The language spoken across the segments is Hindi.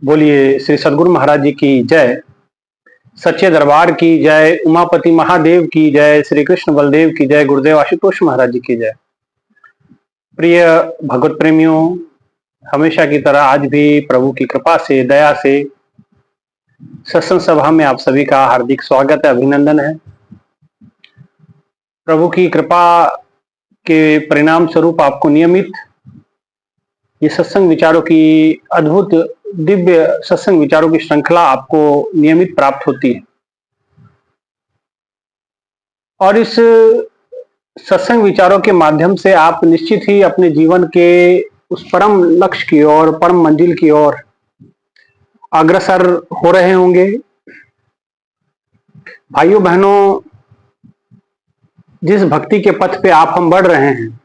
बोलिए श्री सद्गुरु महाराज जी की जय। सच्चे दरबार की जय। उमापति महादेव की जय। श्री कृष्ण बलदेव की जय। गुरुदेव आशुतोष महाराज जी की जय। प्रिय भगवत प्रेमियों, हमेशा की तरह आज भी प्रभु की कृपा से, दया से सत्संग सभा में आप सभी का हार्दिक स्वागत है, अभिनंदन है। प्रभु की कृपा के परिणाम स्वरूप आपको नियमित ये सत्संग विचारों की अद्भुत दिव्य सत्संग विचारों की श्रृंखला आपको नियमित प्राप्त होती है और इस सत्संग विचारों के माध्यम से आप निश्चित ही अपने जीवन के उस परम लक्ष्य की ओर, परम मंजिल की ओर अग्रसर हो रहे होंगे। भाइयों बहनों, जिस भक्ति के पथ पे आप हम बढ़ रहे हैं,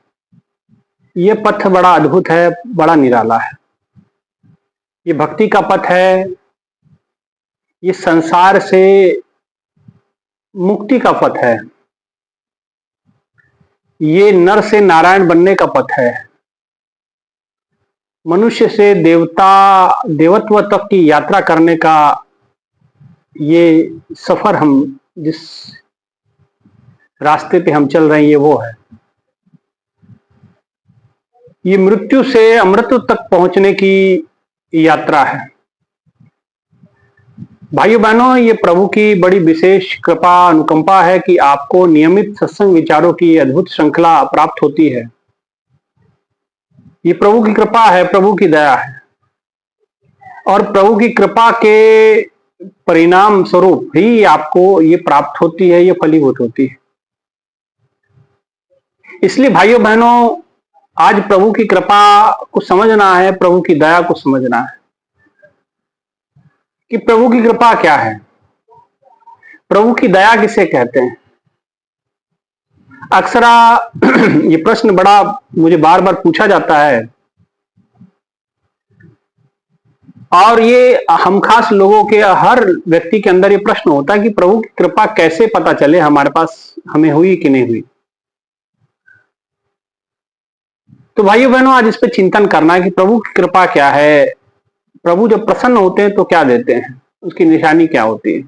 ये पथ बड़ा अद्भुत है, बड़ा निराला है। ये भक्ति का पथ है, ये संसार से मुक्ति का पथ है, ये नर से नारायण बनने का पथ है, मनुष्य से देवत्व तक की यात्रा करने का ये सफर, हम जिस रास्ते पे हम चल रहे हैं ये वो है। ये मृत्यु से अमृत तक पहुंचने की यात्रा है। भाइयों बहनों, ये प्रभु की बड़ी विशेष कृपा अनुकंपा है कि आपको नियमित सत्संग विचारों की अद्भुत श्रृंखला प्राप्त होती है। ये प्रभु की कृपा है, प्रभु की दया है और प्रभु की कृपा के परिणाम स्वरूप ही आपको ये प्राप्त होती है, ये फलीभूत होती है। इसलिए भाइयों बहनों, आज प्रभु की कृपा को समझना है, प्रभु की दया को समझना है कि प्रभु की कृपा क्या है, प्रभु की दया किसे कहते हैं। अक्सर ये प्रश्न बड़ा मुझे बार बार पूछा जाता है और ये हम खास लोगों के, हर व्यक्ति के अंदर ये प्रश्न होता है कि प्रभु की कृपा कैसे पता चले हमारे पास, हमें हुई कि नहीं हुई। तो भाइयों बहनों, आज इस पे चिंतन करना है कि प्रभु की कृपा क्या है, प्रभु जब प्रसन्न होते हैं तो क्या देते हैं, उसकी निशानी क्या होती है।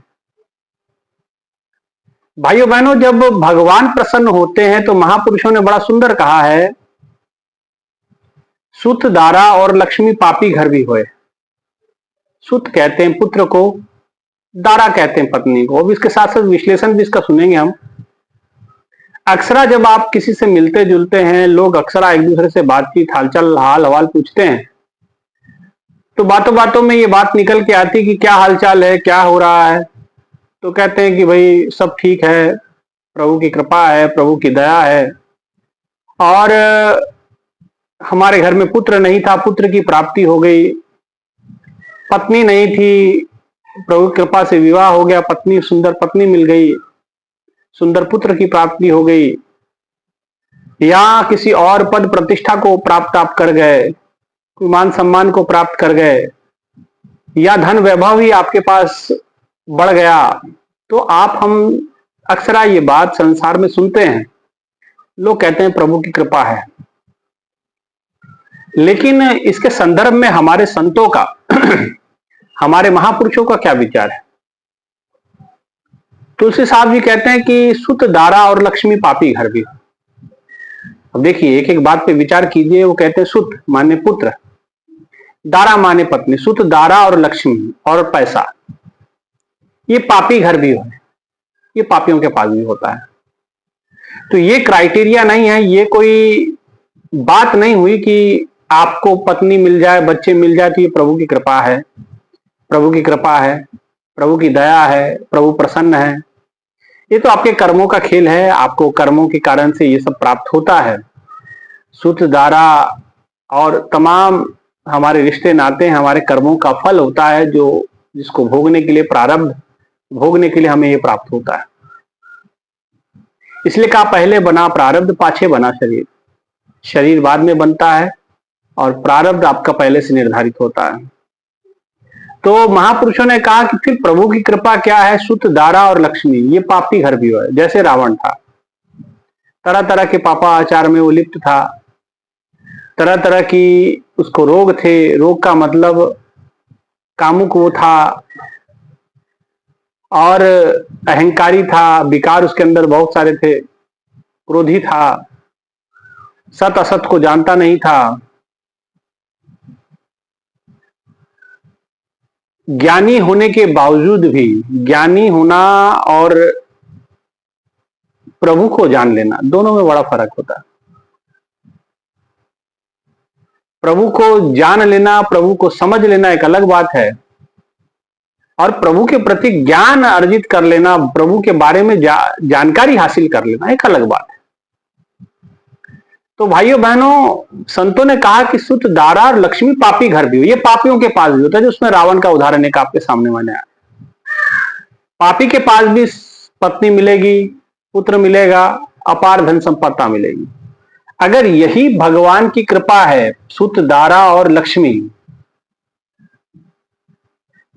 भाइयों बहनों, जब भगवान प्रसन्न होते हैं तो महापुरुषों ने बड़ा सुंदर कहा है, सुत दारा और लक्ष्मी पापी घर भी होए। सुत कहते हैं पुत्र को, दारा कहते हैं पत्नी को। अब इसके साथ साथ विश्लेषण भी इसका सुनेंगे हम। अक्सरा जब आप किसी से मिलते जुलते हैं, लोग अक्सरा एक दूसरे से बातचीत, हालचाल, हाल हवाल पूछते हैं, तो बातों बातों में ये बात निकल के आती कि क्या हालचाल है, क्या हो रहा है। तो कहते हैं कि भाई सब ठीक है, प्रभु की कृपा है, प्रभु की दया है और हमारे घर में पुत्र नहीं था, पुत्र की प्राप्ति हो गई। पत्नी नहीं थी, प्रभु की कृपा से विवाह हो गया, पत्नी, सुंदर पत्नी मिल गई, सुंदर पुत्र की प्राप्ति हो गई। या किसी और पद प्रतिष्ठा को प्राप्त आप कर गए, मान सम्मान को प्राप्त कर गए, या धन वैभव ही आपके पास बढ़ गया। तो आप, हम अक्सर ये बात संसार में सुनते हैं, लोग कहते हैं प्रभु की कृपा है। लेकिन इसके संदर्भ में हमारे संतों का हमारे महापुरुषों का क्या विचार है। तुलसी साहब जी कहते हैं कि सुत दारा और लक्ष्मी पापी घर भी। अब देखिए, एक एक बात पे विचार कीजिए। वो कहते हैं सुत माने पुत्र, दारा माने पत्नी, सुत दारा और लक्ष्मी और पैसा, ये पापी घर भी हो, ये पापियों के पास भी होता है। तो ये क्राइटेरिया नहीं है, ये कोई बात नहीं हुई कि आपको पत्नी मिल जाए, बच्चे मिल जाए तो ये प्रभु की कृपा है, प्रभु की कृपा है, प्रभु की दया है, प्रभु प्रसन्न है। ये तो आपके कर्मों का खेल है, आपको कर्मों के कारण से ये सब प्राप्त होता है। सुत दारा और तमाम हमारे रिश्ते नाते हमारे कर्मों का फल होता है, जो जिसको भोगने के लिए, प्रारब्ध भोगने के लिए हमें ये प्राप्त होता है। इसलिए कहा, पहले बना प्रारब्ध पाछे बना शरीर। शरीर बाद में बनता है और प्रारब्ध आपका पहले से निर्धारित होता है। तो महापुरुषों ने कहा कि फिर प्रभु की कृपा क्या है, सुत दारा और लक्ष्मी, ये पापी घर भी है। जैसे रावण था, तरह तरह के पापा आचार में वो लिप्त था, तरह तरह की उसको रोग थे। रोग का मतलब कामुक वो था और अहंकारी था, विकार उसके अंदर बहुत सारे थे, क्रोधी था, सत असत को जानता नहीं था, ज्ञानी होने के बावजूद भी, ज्ञानी होना और प्रभु को जान लेना दोनों में बड़ा फर्क होता है। प्रभु को जान लेना, प्रभु को समझ लेना एक अलग बात है, और प्रभु के प्रति ज्ञान अर्जित कर लेना, प्रभु के बारे में जानकारी हासिल कर लेना एक अलग बात है। तो भाइयों बहनों, संतों ने कहा कि सुत, दारा और लक्ष्मी पापी घर भी हो। ये पापियों के पास भी होता है, जो उसमें रावण का उदाहरण एक आपके सामने मैंने आया। पापी के पास भी पत्नी मिलेगी, पुत्र मिलेगा, अपार धन संपत्ता मिलेगी। अगर यही भगवान की कृपा है, सुत, दारा और लक्ष्मी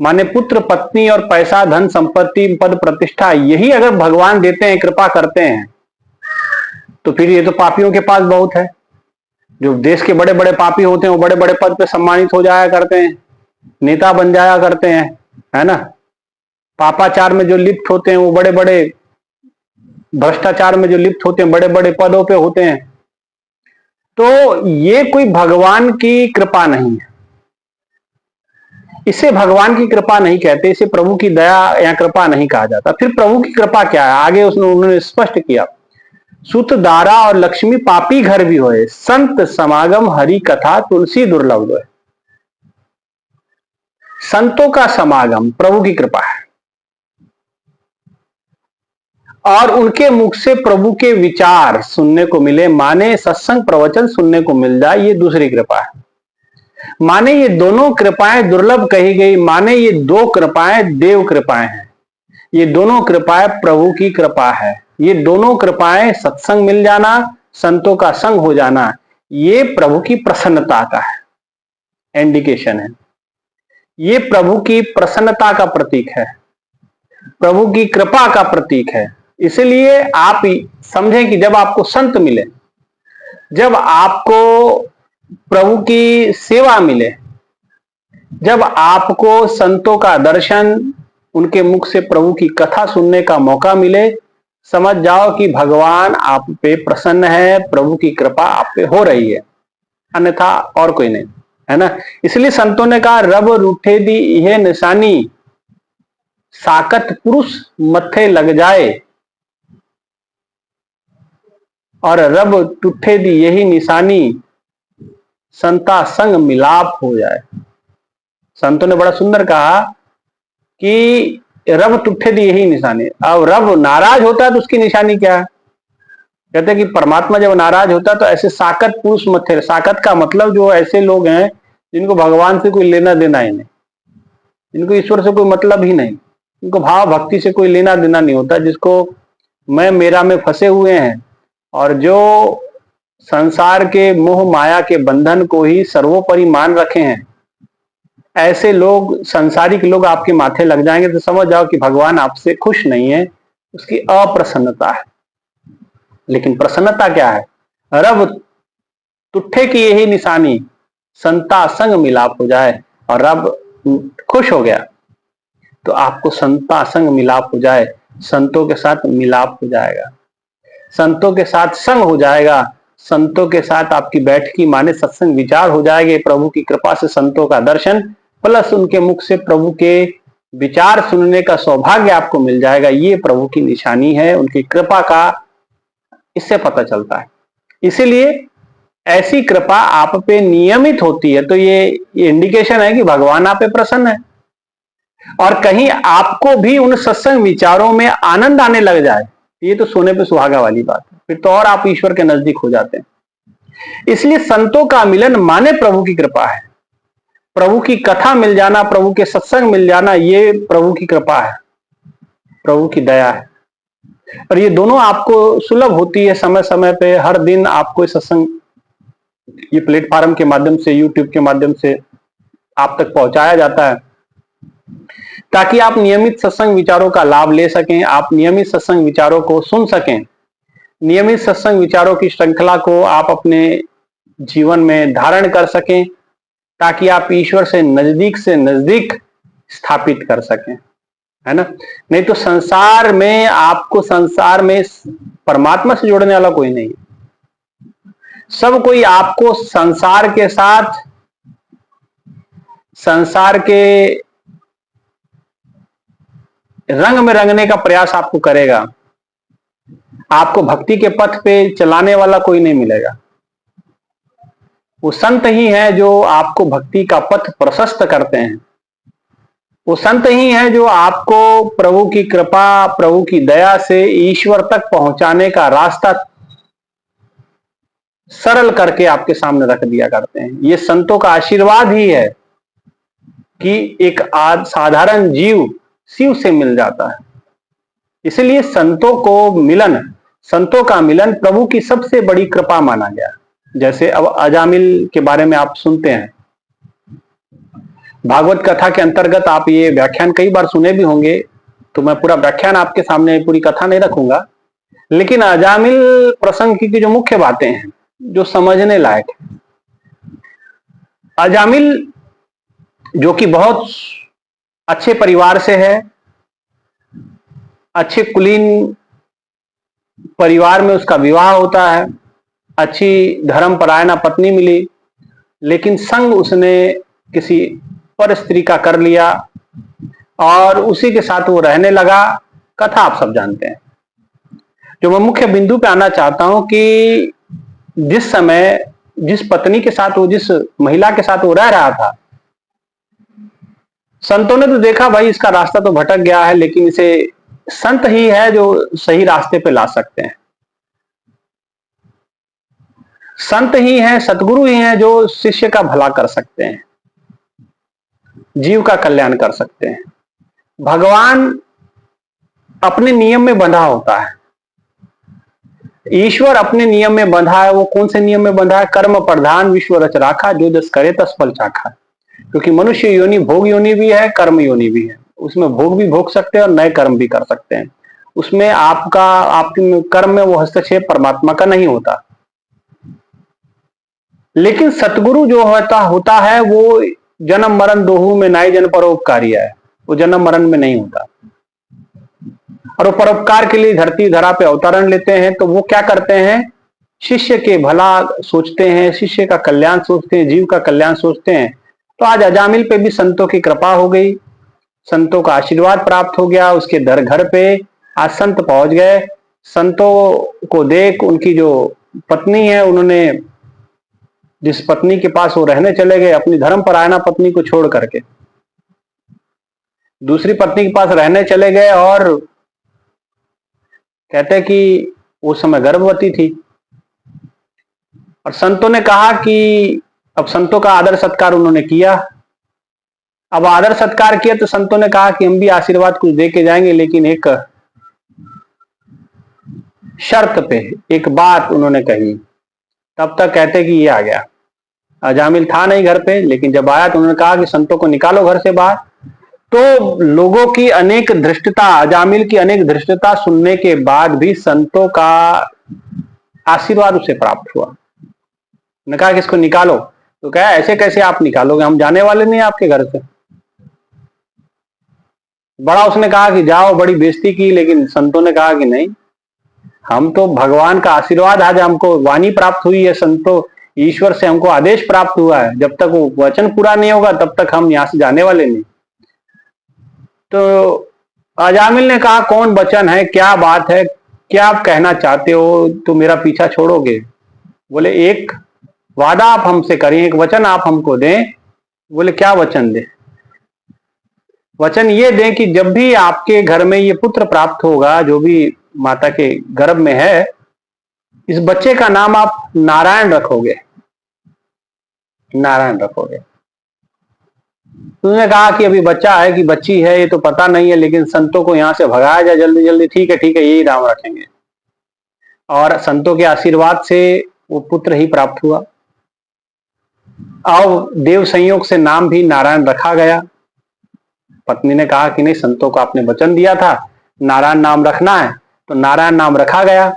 माने पुत्र, पत्नी और पैसा, धन संपत्ति, पद प्रतिष्ठा, यही अगर भगवान देते हैं, कृपा करते हैं, तो फिर ये तो पापियों के पास बहुत है। जो देश के बड़े बड़े पापी होते हैं वो बड़े बड़े पद पे सम्मानित हो जाया करते हैं, नेता बन जाया करते हैं, है ना। पापाचार में जो लिप्त होते हैं वो बड़े बड़े, भ्रष्टाचार में जो लिप्त होते हैं बड़े बड़े पदों पे होते हैं। तो ये कोई भगवान की कृपा नहीं है, इसे भगवान की कृपा नहीं कहते, इसे प्रभु की दया या कृपा नहीं कहा जाता। फिर प्रभु की कृपा क्या है, आगे उन्होंने स्पष्ट किया, सुत, दारा और लक्ष्मी पापी घर भी होए, संत समागम हरि कथा तुलसी दुर्लभ होए। संतों का समागम प्रभु की कृपा है, और उनके मुख से प्रभु के विचार सुनने को मिले, माने सत्संग प्रवचन सुनने को मिल जाए, ये दूसरी कृपा है। माने ये दोनों कृपाएं दुर्लभ कही गई, माने ये दो कृपाएं देव कृपाएं हैं, ये दोनों कृपाएं प्रभु की कृपा है। ये दोनों कृपाएं, सत्संग मिल जाना, संतों का संग हो जाना, ये प्रभु की प्रसन्नता का है, इंडिकेशन है। ये प्रभु की प्रसन्नता का प्रतीक है, प्रभु की कृपा का प्रतीक है। इसलिए आप समझें कि जब आपको संत मिले, जब आपको प्रभु की सेवा मिले, जब आपको संतों का दर्शन, उनके मुख से प्रभु की कथा सुनने का मौका मिले, समझ जाओ कि भगवान आप पे प्रसन्न है, प्रभु की कृपा आप पे हो रही है, अन्यथा और कोई नहीं, है ना। इसलिए संतों ने कहा, रब रूठे दी यह निशानी, साकत पुरुष मत्थे लग जाए, और रब टूठे दी यही निशानी, संता संग मिलाप हो जाए। संतों ने बड़ा सुंदर कहा कि रब टूठे दी यही निशानी। अब रब नाराज होता है तो उसकी निशानी क्या है? कहते हैं कि परमात्मा जब नाराज होता है तो ऐसे साकत पुरुष मत्थे, साकत का मतलब जो ऐसे लोग हैं जिनको भगवान से कोई लेना देना ही नहीं, जिनको ईश्वर से कोई मतलब ही नहीं, उनको भाव भक्ति से कोई लेना देना नहीं होता, जिसको मैं मेरा में फंसे हुए हैं, और जो संसार के मोह माया के बंधन को ही सर्वोपरि मान रखे हैं, ऐसे लोग, संसारिक लोग आपके माथे लग जाएंगे तो समझ जाओ कि भगवान आपसे खुश नहीं है, उसकी अप्रसन्नता है। लेकिन प्रसन्नता क्या है? रब तुठे की यही निशानी, संता संग मिलाप हो जाए, और रब खुश हो गया तो आपको संता संग मिलाप हो जाए, संतों के साथ मिलाप हो जाएगा, संतों के साथ संग हो जाएगा, संतों के साथ आपकी बैठकी माने सत्संग विचार हो जाएंगे। प्रभु की कृपा से संतों का दर्शन प्लस उनके मुख से प्रभु के विचार सुनने का सौभाग्य आपको मिल जाएगा। ये प्रभु की निशानी है, उनकी कृपा का इससे पता चलता है। इसीलिए ऐसी कृपा आप पे नियमित होती है तो ये इंडिकेशन है कि भगवान आप पे प्रसन्न है, और कहीं आपको भी उन सत्संग विचारों में आनंद आने लग जाए, ये तो सोने पे सुहागा वाली बात है, फिर तो और आप ईश्वर के नजदीक हो जाते हैं। इसलिए संतों का मिलन माने प्रभु की कृपा है, प्रभु की कथा मिल जाना, प्रभु के सत्संग मिल जाना, ये प्रभु की कृपा है, प्रभु की दया है। और ये दोनों आपको सुलभ होती है समय समय पे, हर दिन आपको सत्संग ये प्लेटफॉर्म के माध्यम से, यूट्यूब के माध्यम से आप तक पहुंचाया जाता है, ताकि आप नियमित सत्संग विचारों का लाभ ले सकें, आप नियमित सत्संग विचारों को सुन सकें, नियमित सत्संग विचारों की श्रृंखला को आप अपने जीवन में धारण कर सकें, ताकि आप ईश्वर से नजदीक स्थापित कर सकें, है ना। नहीं तो संसार में आपको, संसार में परमात्मा से जोड़ने वाला कोई नहीं। सब कोई आपको संसार के साथ, संसार के रंग में रंगने का प्रयास आपको करेगा। आपको भक्ति के पथ पे चलाने वाला कोई नहीं मिलेगा। वो संत ही है जो आपको भक्ति का पथ प्रशस्त करते हैं। वो संत ही है जो आपको प्रभु की कृपा, प्रभु की दया से ईश्वर तक पहुंचाने का रास्ता सरल करके आपके सामने रख दिया करते हैं। ये संतों का आशीर्वाद ही है कि एक साधारण जीव शिव से मिल जाता है। इसलिए संतों का मिलन प्रभु की सबसे बड़ी कृपा माना गया। जैसे अब अजामिल के बारे में आप सुनते हैं, भागवत कथा के अंतर्गत आप ये व्याख्यान कई बार सुने भी होंगे, तो मैं पूरा व्याख्यान आपके सामने, पूरी कथा नहीं रखूंगा, लेकिन अजामिल प्रसंग की जो मुख्य बातें हैं जो समझने लायक है। अजामिल जो कि बहुत अच्छे परिवार से है, अच्छे कुलीन परिवार में उसका विवाह होता है, अच्छी धर्मपरायणा पत्नी मिली, लेकिन संग उसने किसी पर स्त्री का कर लिया और उसी के साथ वो रहने लगा। कथा आप सब जानते हैं। जो मैं मुख्य बिंदु पे आना चाहता हूं कि जिस समय जिस पत्नी के साथ वो, जिस महिला के साथ वो रह रहा था, संतों ने तो देखा भाई इसका रास्ता तो भटक गया है, लेकिन इसे संत ही है जो सही रास्ते पे ला सकते हैं। संत ही हैं, सतगुरु ही हैं जो शिष्य का भला कर सकते हैं, जीव का कल्याण कर सकते हैं। भगवान अपने नियम में बंधा होता है, ईश्वर अपने नियम में बंधा है। वो कौन से नियम में बंधा है? कर्म प्रधान विश्व रच राखा, जो जस करे तस फल चाखा। क्योंकि मनुष्य योनि भोग योनि भी है, कर्म योनि भी है। उसमें भोग भी भोग सकते हैं और नए कर्म भी कर सकते हैं। उसमें आपके कर्म में वो हस्तक्षेप परमात्मा का नहीं होता। लेकिन सतगुरु जो होता है वो जन्म मरण दोहू में नाई जन परोपकारी है। वो जन्म मरण में नहीं होता और वो परोपकार के लिए धरती धरा पे अवतरण लेते हैं। तो वो क्या करते हैं? शिष्य के भला सोचते हैं, शिष्य का कल्याण सोचते हैं, जीव का कल्याण सोचते हैं। तो आज अजामिल पे भी संतों की कृपा हो गई, संतों का आशीर्वाद प्राप्त हो गया। उसके घर पे आज संत पहुंच गए। संतों को देख उनकी जो पत्नी है, उन्होंने जिस पत्नी के पास वो रहने चले गए, अपनी धर्मपरायणा पत्नी को छोड़ करके दूसरी पत्नी के पास रहने चले गए। और कहते कि उस समय गर्भवती थी और संतों ने कहा कि अब संतों का आदर सत्कार उन्होंने किया। अब आदर सत्कार किया तो संतों ने कहा कि हम भी आशीर्वाद कुछ दे के जाएंगे, लेकिन एक शर्त पे, एक बात उन्होंने कही। तब तक कहते कि ये आ गया। अजामिल था नहीं घर पे, लेकिन जब आया तो उन्होंने कहा कि संतों को निकालो घर से बाहर। तो लोगों की अनेक धृष्टता, अजामिल की अनेक धृष्टता सुनने के बाद भी संतों का आशीर्वाद उसे प्राप्त हुआ। उन्होंने कहा कि इसको निकालो। तो कहा ऐसे कैसे आप निकालोगे, हम जाने वाले नहीं आपके घर से। बड़ा उसने कहा कि जाओ, बड़ी बेइज्जती की, लेकिन संतों ने कहा कि नहीं, हम तो भगवान का आशीर्वाद, आज हमको वाणी प्राप्त हुई है, संतों ईश्वर से हमको आदेश प्राप्त हुआ है, जब तक वो वचन पूरा नहीं होगा तब तक हम यहां से जाने वाले नहीं। तो अजामिल ने कहा कौन वचन है, क्या बात है, क्या आप कहना चाहते हो, तो मेरा पीछा छोड़ोगे? बोले एक वादा आप हमसे करें, एक वचन आप हमको दें। बोले क्या वचन दें? वचन ये दें कि जब भी आपके घर में ये पुत्र प्राप्त होगा, जो भी माता के गर्भ में है, इस बच्चे का नाम आप नारायण रखोगे, नारायण रखोगे। उन्होंने कहा कि अभी बच्चा है कि बच्ची है ये तो पता नहीं है, लेकिन संतों को यहां से भगाया जाए जल्दी जल्दी। ठीक है ठीक है, यही नाम रखेंगे। और संतों के आशीर्वाद से वो पुत्र ही प्राप्त हुआ। अब देव संयोग से नाम भी नारायण रखा गया। पत्नी ने कहा कि नहीं, संतों को आपने वचन दिया था नारायण नाम रखना है, तो नारायण नाम रखा गया।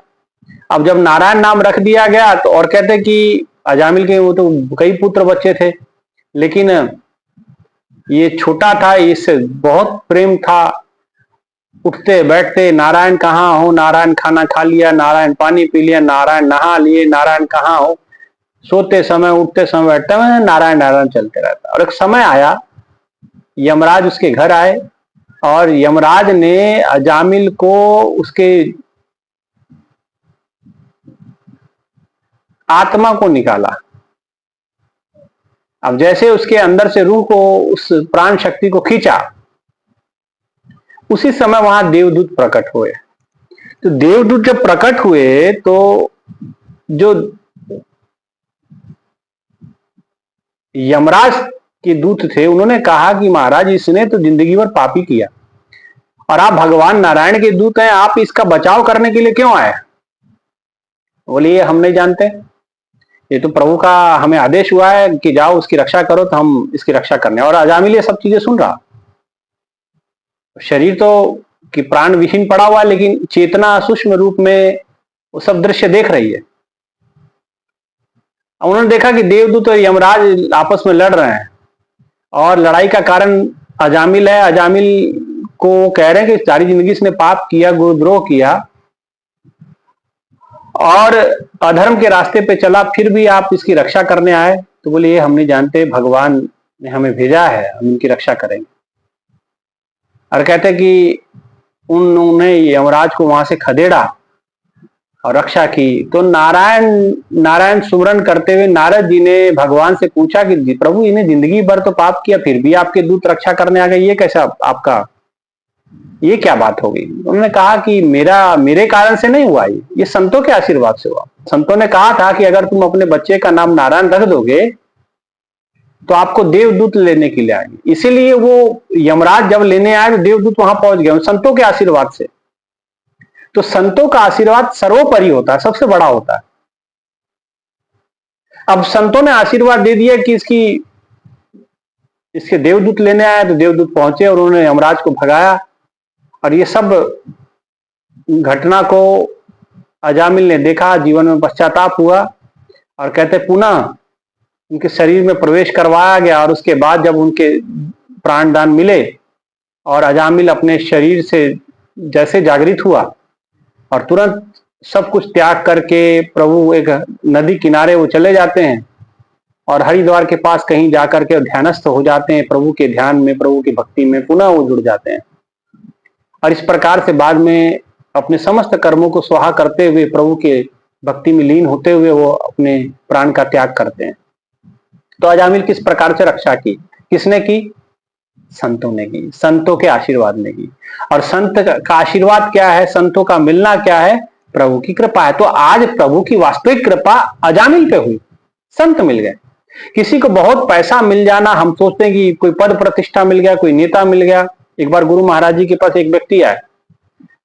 अब जब नारायण नाम रख दिया गया तो और कहते कि अजामिल के वो तो कई पुत्र बच्चे थे, लेकिन ये छोटा था, इससे बहुत प्रेम था। उठते बैठते नारायण कहाँ हो, नारायण खाना खा लिया, नारायण पानी पी लिया, नारायण नहा लिए, नारायण कहाँ हो। सोते समय उठते समय बैठते हुए नारायण नारायण चलते रहता। और एक समय आया, यमराज उसके घर आए और यमराज ने अजामिल को उसके आत्मा को निकाला। अब जैसे उसके अंदर से रूह को, उस प्राण शक्ति को खींचा, उसी समय वहां देवदूत प्रकट हुए। तो देवदूत जब प्रकट हुए तो जो यमराज के दूत थे उन्होंने कहा कि महाराज इसने तो जिंदगी भर पापी किया और आप भगवान नारायण के दूत हैं, आप इसका बचाव करने के लिए क्यों आए? बोले ये हम नहीं जानते, ये तो प्रभु का हमें आदेश हुआ है कि जाओ उसकी रक्षा करो, तो हम इसकी रक्षा करने। और अजामिल ये सब चीजें सुन रहा, शरीर तो कि प्राण विहीन पड़ा हुआ, लेकिन चेतना सूक्ष्म रूप में वो सब दृश्य देख रही है। उन्होंने देखा कि देवदूत और यमराज आपस में लड़ रहे हैं और लड़ाई का कारण अजामिल है। अजामिल को कह रहे हैं कि सारी जिंदगी इसने पाप किया, गुरुद्रोह किया और अधर्म के रास्ते पे चला, फिर भी आप इसकी रक्षा करने आए। तो बोले ये हम नहीं जानते, भगवान ने हमें भेजा है, हम इनकी रक्षा करेंगे। और कहते कि उन्होंने यमराज को वहां से खदेड़ा और रक्षा की। तो नारायण सुमरन करते हुए नारद जी ने भगवान से पूछा कि प्रभु इन्हें जिंदगी भर तो पाप किया, फिर भी आपके दूत रक्षा करने आ गए, ये कैसा आपका, ये क्या बात होगी? उन्होंने कहा कि मेरे कारण से नहीं हुआ, ये संतों के आशीर्वाद से हुआ। संतों ने कहा था कि अगर तुम अपने बच्चे का नाम नारायण रख दोगे तो आपको देवदूत लेने के लिए आएंगे। इसीलिए वो यमराज जब लेने आए तो देवदूत वहां पहुंच गए संतों के आशीर्वाद से। तो संतों का आशीर्वाद सर्वोपरि होता है, सबसे बड़ा होता है। अब संतों ने आशीर्वाद दे दिया कि इसके देवदूत लेने आए, तो देवदूत पहुंचे और उन्होंने यमराज को भगाया। और ये सब घटना को अजामिल ने देखा, जीवन में पश्चाताप हुआ और कहते पुनः उनके शरीर में प्रवेश करवाया गया। और उसके बाद जब उनके प्राणदान मिले और अजामिल अपने शरीर से जैसे जागृत हुआ और तुरंत सब कुछ त्याग करके प्रभु एक नदी किनारे वो चले जाते हैं और हरिद्वार के पास कहीं जाकर के ध्यानस्थ हो जाते हैं, प्रभु के ध्यान में, प्रभु की भक्ति में पुनः वो जुड़ जाते हैं। और इस प्रकार से बाद में अपने समस्त कर्मों को स्वाहा करते हुए प्रभु के भक्ति में लीन होते हुए वो अपने प्राण का त्याग करते हैं। तो अजामिल किस प्रकार से रक्षा की, किसने की? संतों ने की, संतों के आशीर्वाद ने की। और संत का आशीर्वाद क्या है, संतों का मिलना क्या है? प्रभु की कृपा है। तो आज प्रभु की वास्तविक कृपा अजामिल पे हुई, संत मिल गए। किसी को बहुत पैसा मिल जाना, हम सोचते हैं कि कोई पद प्रतिष्ठा मिल गया, कोई नेता मिल गया। एक बार गुरु महाराज जी के पास एक व्यक्ति आए,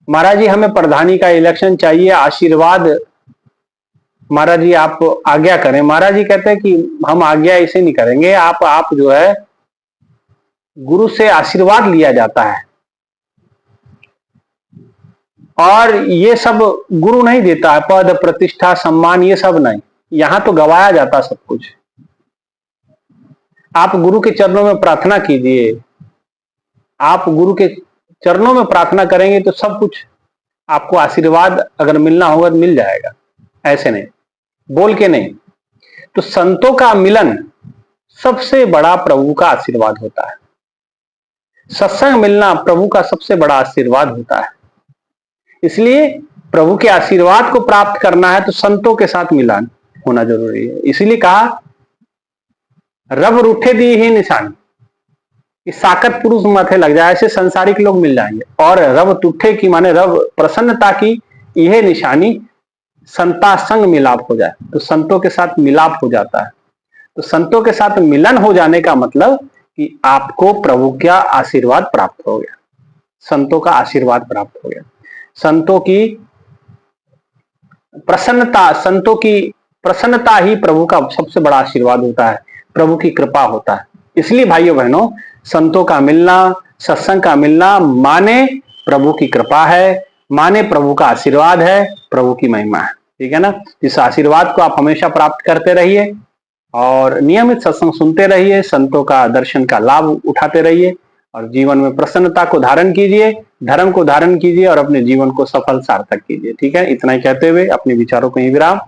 महाराज जी हमें प्रधानी का इलेक्शन चाहिए, आशीर्वाद महाराज जी आप आज्ञा करें। महाराज जी कहते हैं कि हम आज्ञा ऐसे नहीं करेंगे, आप जो है गुरु से आशीर्वाद लिया जाता है और ये सब गुरु नहीं देता है, पद प्रतिष्ठा सम्मान ये सब नहीं, यहां तो गवाया जाता सब कुछ। आप गुरु के चरणों में प्रार्थना कीजिए, आप गुरु के चरणों में प्रार्थना करेंगे तो सब कुछ आपको आशीर्वाद अगर मिलना होगा तो मिल जाएगा, ऐसे नहीं बोल के नहीं। तो संतों का मिलन सबसे बड़ा प्रभु का आशीर्वाद होता है। सत्संग मिलना प्रभु का सबसे बड़ा आशीर्वाद होता है। इसलिए प्रभु के आशीर्वाद को प्राप्त करना है तो संतों के साथ मिलन होना जरूरी है। इसीलिए कहा रब रूठे दी ही निशानी, कि साकत पुरुष माथे लग जाए, ऐसे संसारिक लोग मिल जाएंगे। और रब तुठे की माने रब प्रसन्नता की यह निशानी संता संग मिलाप हो जाए, तो संतों के साथ मिलाप हो जाता है। तो संतों के साथ मिलन हो जाने का मतलब कि आपको प्रभु का आशीर्वाद प्राप्त हो गया, संतों का आशीर्वाद प्राप्त हो गया। संतों की प्रसन्नता ही प्रभु का सबसे बड़ा आशीर्वाद होता है, प्रभु की कृपा होता है। इसलिए भाइयों बहनों, संतों का मिलना, सत्संग का मिलना माने प्रभु की कृपा है, माने प्रभु का आशीर्वाद है, प्रभु की महिमा है। ठीक है ना। इस आशीर्वाद को आप हमेशा प्राप्त करते रहिए और नियमित सत्संग सुनते रहिए, संतों का दर्शन का लाभ उठाते रहिए और जीवन में प्रसन्नता को धारण कीजिए, धर्म को धारण कीजिए और अपने जीवन को सफल सार्थक कीजिए। ठीक है, इतना ही कहते हुए अपने विचारों को ही विराम।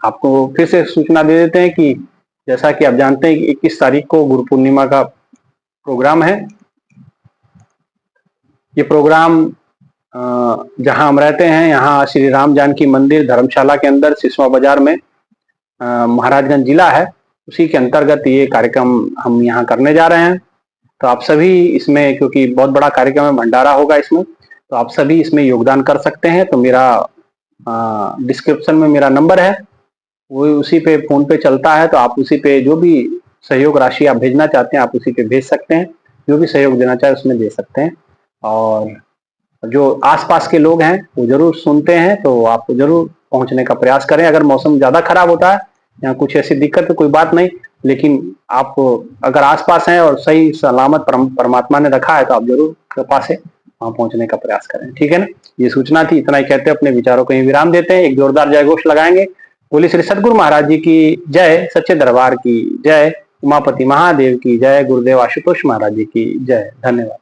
आपको फिर से सूचना दे देते हैं कि जैसा कि आप जानते हैं कि 21 तारीख को गुरु पूर्णिमा का प्रोग्राम है। ये प्रोग्राम जहां हम रहते हैं, यहाँ श्री राम जानकी मंदिर धर्मशाला के अंदर सिसवा बाजार में महाराजगंज जिला है, उसी के अंतर्गत ये कार्यक्रम हम यहाँ करने जा रहे हैं। तो आप सभी इसमें, क्योंकि बहुत बड़ा कार्यक्रम है, भंडारा होगा इसमें, तो आप सभी इसमें योगदान कर सकते हैं। तो मेरा डिस्क्रिप्शन में मेरा नंबर है, वो उसी पे फोन पे चलता है, तो आप उसी पे जो भी सहयोग राशि आप भेजना चाहते हैं आप उसी पे भेज सकते हैं, जो भी सहयोग देना चाहे उसमें दे सकते हैं। और जो आसपास के लोग हैं वो जरूर सुनते हैं, तो आप जरूर पहुंचने का प्रयास करें। अगर मौसम ज्यादा खराब होता है या कुछ ऐसी दिक्कत है कोई बात नहीं, लेकिन आप अगर आसपास हैं और सही सलामत परमात्मा ने रखा है तो आप जरूर कृपा से वहां पहुंचने का प्रयास करें। ठीक है ना, ये सूचना थी, इतना ही कहते अपने विचारों को ही विराम देते हैं। एक जोरदार जय घोष लगाएंगे। बोले श्री सदगुरु महाराज जी की जय, सच्चे दरबार की जय, उमापति महादेव की जय, गुरुदेव आशुतोष महाराज जी की जय। धन्यवाद।